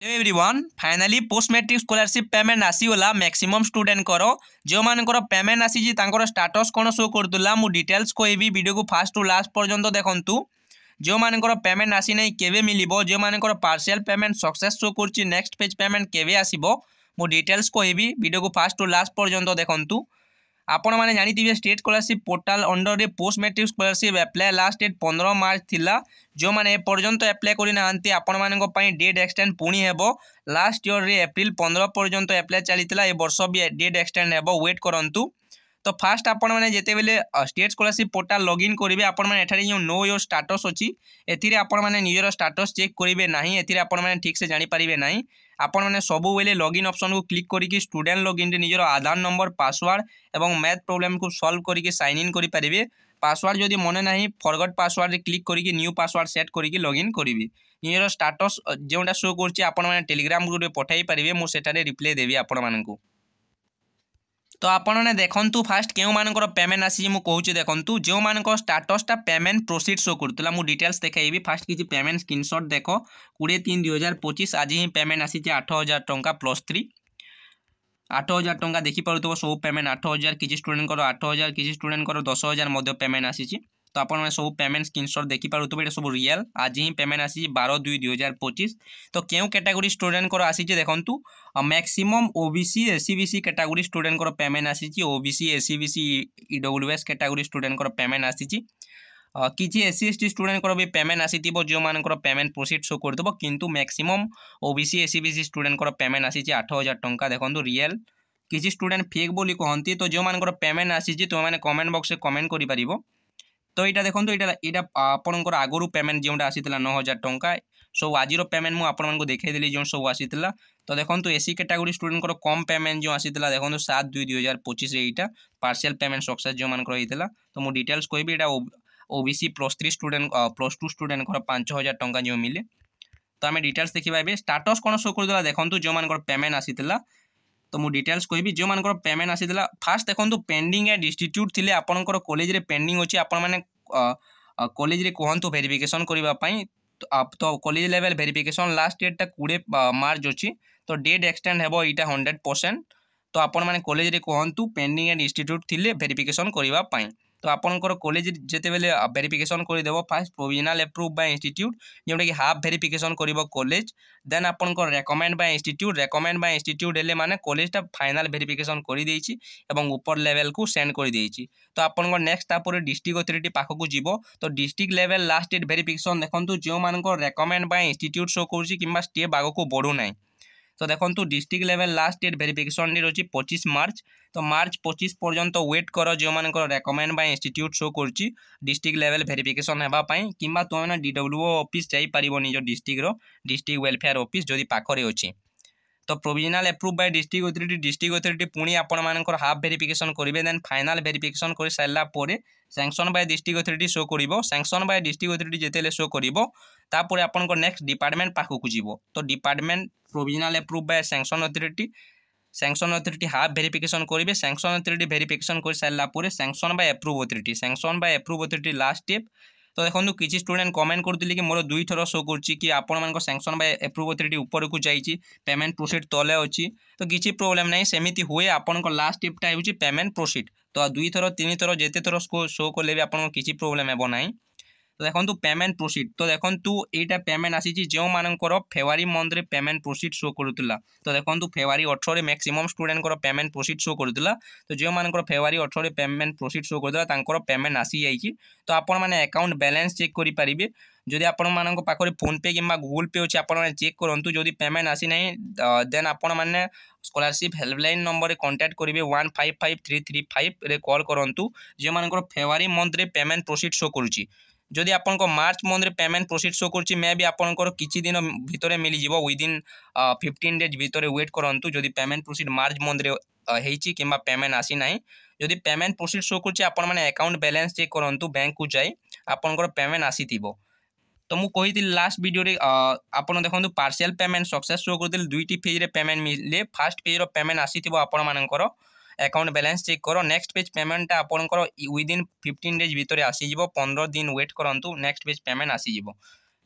Everyone finally post matric scholarship payment आसीगला maximum student करो जो मानकर पेमेंट आसी तांकर स्टाटस कौन शो करतुला मु डिटेल्स कहबी वीडियो को फास्ट टू लास्ट पर्यंत देखंतु जो मानकर पेमेंट आसी नहीं केवे मिलिबो जो मानकर पार्शियल पेमेंट सक्सेस शो करछि नेक्स्ट पेज पेमेंट केवे आसीबो मु डिटेल्स कहबी वीडियो को फास्ट टू लास्ट पर्यंत देखंतु आपण मैंने जानी स्टेट स्कॉलरशिप पोर्टाल अंडर रे post matric scholarship apply last date 15 March थिला जो मैंने एपर्यंत अप्लाई करि नांती आपण मानक पई डेट एक्सटेंड पुणी हेबो लास्ट ईयर रे एप्रिल 15 पर्यंत अप्लाई चलीथिला ए वर्ष भी डेट एक्सटेंड हेबो वेट करंतु। तो फास्ट आपण मैंने जेते बेले स्टेट स्कॉलरशिप पोर्टाल लॉगिन करिवे आपण मैंने एठारे जो नो योर स्टेटस अछि एथिरे आपण मैंने निजर स्टेटस चेक करिवे नाही एथिरे आपण मैंने ठीक से जानि परिवे नाही आपण मैंने सबु बेले लॉगिन ऑप्शन को क्लिक करिकि स्टूडेंट लॉगिन रे निजर आधार नंबर पासवर्ड एवं मैथ प्रॉब्लम को सॉल्व करिकि साइन इन करि परिवे पासवर्ड जदि मने नाही फॉरगॉट पासवर्ड रे क्लिक करिकि न्यू पासवर्ड सेट करिकि लॉगिन करिवे निजर स्टेटस जेउटा शो करछि आपण मैंने टेलीग्राम ग्रुप रे पठाई परिवे मु सेटारे रिप्लाई देबी आपण माननकु। तो आपने देखु फास्ट क्यों मानकर पेमेंट आसी मुझे कहूँ देखूँ जो मान स्टाटसटा पेमेंट प्रोसीड शो करूला मुझे डिटेल्स देखी फास्ट किसी पेमेंट स्क्रीनशॉट देख 20/3/2025 आज ही पेमेंट आसी 8,000 टंका +3 8,000 टंका देखिपे सब पेमेंट 8,000 किसी स्टूडेंट 8,000 किसी स्टूडेंट 10,000 पेमेंट आसी तो आपने सब पेमेंट स्क्रीनशॉट देखिपे ये सब रियल आज ही पेमेंट आसी 12/2/2025 तो क्यों कैटेगोरी स्टूडेंट आसी देखूँ maximum OBC SCBC category student payment आसी OBC SCBC EWS category student payment आसी किसी एससी एसटी स्टूडेंट भी पेमेंट आसी जो मान पेमेंट प्रोसीड शो कर किंतु maximum OBC SCBC student payment आसी 8,000 टंका देखो रियल किसी स्टूडेंट फेक बोली कहती तो जो मान पेमेंट आसी तुम मैंने कमेंट बॉक्स में कमेंट कर तो यहाँ देखो यहाँ आपंकर आगुरी पेमेंट जोटा आसी 9,000 टंका सब आज पेमेंट मुझे आपको देखी जो सब आसी तो देखो एससी कैटेगोरी स्टूडेंट कम पेमेंट जो आसी देखो 7/2/2025 यहाँ पार्शियल पेमेंट सक्सेस जो मान तो मुझे डिटेल्स कहबी यहाँ ओबीसी +3 स्टूडेंट +2 स्टूडेंट 5,000 टंका जो मिले तो आम डिटेल्स देखा स्टाटस कौन शो करदेला देखो जो मान पेमेंट आसी तो मुझे डिटेल्स कहबी जो मान पेमेंट आसी फास्ट देखो पेंडिंग या डिस्ट्रीब्यूट थे आपंकर कॉलेज रे पेंडिंग अच्छी आपने कॉलेज रे कहतु वेरिफिकेशन करने तो college level verification last date 20 March अच्छी तो डेट एक्सटेंड हेबो इटा 100% तो आपण मैंने कॉलेज रे कहतु पेंडिंग एंड इंस्टीट्यूट थिले वेरिफिकेशन करने तो आपंकर कॉलेज जिते बेले वेरिफिकेशन करदेव fast provisional approve by institute जोटा कि हाफ वेरिफिकेशन कर कॉलेज देन आपंकर रेकमेंड बाय इंस्टीट्यूट हेले माने कॉलेजटा फाइनल वेरिफिकेशन कर देछि एवं ऊपर लेवल को सेंड कर देछि तो आपंकर नेक्स्ट तापर डिस्ट्रिक्ट अथॉरिटी पाखक जीवो तो district level last date verification देखंतु जो मानकर रेकमेंड बाय इंस्टीट्यूट शो करूछि किंबा स्टेप आगको बढ़ू नाही तो देखो district level last date verification date अच्छी 25 मार्च तो मार्च 25 पर्यंत वेट कर जो मान रेकमेंड बाय इंस्टीट्यूट शो कर डिस्ट्रिक्ट लेवल वेरिफिकेशन होगापाई कि तुम डीडब्ल्यूओ ऑफिस जापर निज डिस्ट्रिक्ट वेलफेयर ऑफिस जदि पाखरे अच्छी तो provisional approve by district authority पुणी आपंकर हाफ वेरिफिकेशन करेंगे देन फाइनल वेरिफिकेशन कर सारापर sanction by district authority show कर सैंक्शन बाय डिस्ट्रिक्ट अथॉरिटी जिते शो कर आपंकर नेक्स्ट डिपार्टमेंट पाखक जीव तो department provisional approve by sanction authority half verification करेंगे सैंक्शन अथॉरिटी वेरिफिकेशन कर सारापर sanction by approve authority last step तो देखो किसी स्टूडेंट कमेंट करते कि मोर 2 थर शो कर आपण सैंक्शन बाय अप्रूव अथॉरिटी ऊपर को जाइए पेमेंट प्रोसीड तले अच्छी तो किसी प्रोब्लेम ना सेमती हुए आपण लास्ट स्टेपटा हो पेमेंट प्रोसीड तो 2 थर 3 थर जिते थर शो कले भी आपन किसी प्रोब्लेम हे ना तो देखो पेमेंट प्रोसीड तो देखो यहाँ पेमेंट आसी जो मानकर फेब्रुआरी मंथ रे पेमेंट प्रोसीड शो करूला तो देखो February 18 maximum student payment proceed show करूला तो जो मानकर फेब्रुआरी 18 पेमेंट प्रोसीड शो करदेला पेमेंट आसी जाइए तो आपण मैंने अकाउंट बैलेंस चेक करेंगे जदि आपण मान पाखे फोन पे कि गूगल पे अच्छे आप चेक करूँ जदि पेमेंट आसी ना देन आपण मैंने स्कॉलरशिप हेल्पलाइन नंबर कांटेक्ट करेंगे 155335 रे कॉल करूँ जो मानकर फेब्रुआरी मंथ रे पेमेंट प्रोसीड शो करुच्ची जदि आपन मार्च मंथ रे पेमेंट प्रोसीड शो करछि मे भी आपनकर किछि दिन भितरे मिली जिवो विदिन 15 डेज भितरे वेट करंतु जदि पेमेंट प्रोसीड मार्च मंथ रे हेछि किंबा पेमेंट आसी नाही जदि पेमेंट प्रोसीड शो करछि आपन माने अकाउंट बैलेंस चेक करंतु बैंक को जाई आपनकर पेमेंट आसीथिबो तो मु कहिथि लास्ट वीडियो रे आपन देखंतु पार्शियल पेमेंट सक्सेस शो करदिल दुईटी फेज रे पेमेंट मिले फर्स्ट फेज रो पेमेंट आसीथिबो आपन मानकर अकाउंट बैलेंस चेक करो नेक्स्ट पेज पेमेंट आपंकर विदिन 15 डेज भितर आसीज 15 दिन वेट करंतु नेक्स्ट पेज पेमेंट आसीज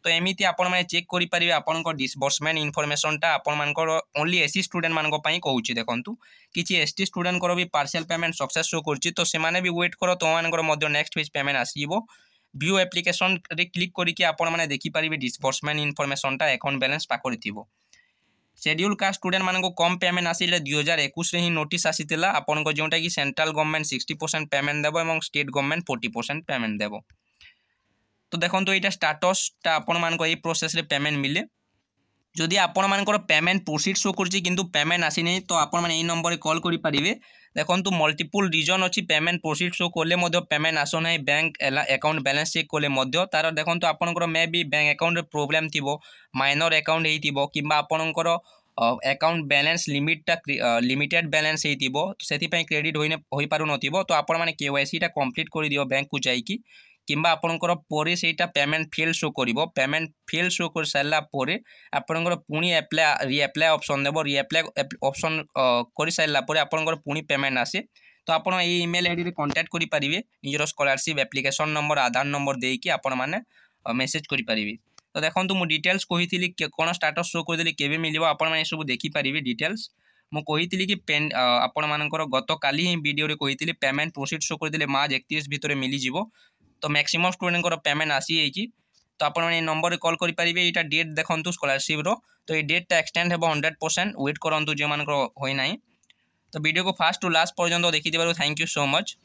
तो एमती आपण मैंने चेक करेंगे आपण डिसबर्समेंट इनफॉरमेशनटा आपण ओनली एससी स्टूडेंट मान कहूँ देखूँ किसी एसटी स्टूडेंट भी पार्शियल पेमेंट सक्सेस शो कर तो से भी वेट कर तुम मान नेक्स्ट फेज पेमेंट आसो व्यू एप्लिकेशन रे क्लिक करके आपण मैंने देखिपारे डिसबर्समेंट इनफॉरमेशनटा अकाउंट बैलेंस पाखरे थी शेड्यूल कास्ट स्टूडेंट मान कम पेमेंट आसिले 2021 ही नोटिस आसीला आपण जोटा कि सेंट्रल गवर्नमेंट 60% पेमेंट देव और स्टेट गवर्नमेंट 40% पेमेंट देव। तो देखो यहाँ स्टाटसटा आपण मान प्रोसेस रे पेमेंट मिले जदि आपण मानकर पेमेंट प्रोसीड शो करछि किंतु पेमेंट आसीनी तो आपण माने ए नंबर कॉल करि परिबे। देखंतु मल्टीपल रीजन अछि पेमेंट प्रोसीड शो कोले मध्य पेमेंट आसो नाही बैंक अकाउंट बैलेंस चेक कोले मध्य तार देखंतु आपनकर मे बी बैंक अकाउंट रे प्रॉब्लम थिबो माइनर अकाउंट हेतिबो किबा आपनकर अकाउंट बैलेंस लिमिटेड बैलेंस हेतिबो सेति पय क्रेडिट होई पारु नथिबो तो आपण माने केवाईसी टा कंप्लीट करि दियो बैंक को जाईकी किंबा आपनकर पोरे सेटा पेमेंट फेल शो करिवो पेमेंट फेल शो कर सारला पोरे आपनकर पुनी अप्लाई रीअप्लाई ऑप्शन देबो रीअप्लाई ऑप्शन कर सारला पोरे आपनकर पुनी पेमेंट आसे तो आपण ए ईमेल आईडी रे कांटेक्ट करि परिबे निजर scholarship application number Aadhaar number देकी आपण माने मेसेज करि परिबे। तो देखंतु मु डिटेल्स कहिथिली कोन स्टेटस शो करदेली केबे मिलिबो आपण माने सब देखि परिबे डिटेल्स मु कहिथिली कि पेन आपण मानकर गत काली ही वीडियो रे कहिथिली पेमेंट प्रोसीड शो करदेले मार्च 31 भितरे मिली जिवो तो मैक्सिमम स्टूडेंट को पेमेंट आसी तो आप नंबर कॉल करेंगे यहाँ डेट देखो स्कॉलरशिप रो तो ये डेटा एक्सटेंड हो 100% वेट करूँ जो मान होना। तो वीडियो को फास्ट टू लास्ट पर्यंत देखी थैंक यू सो मच।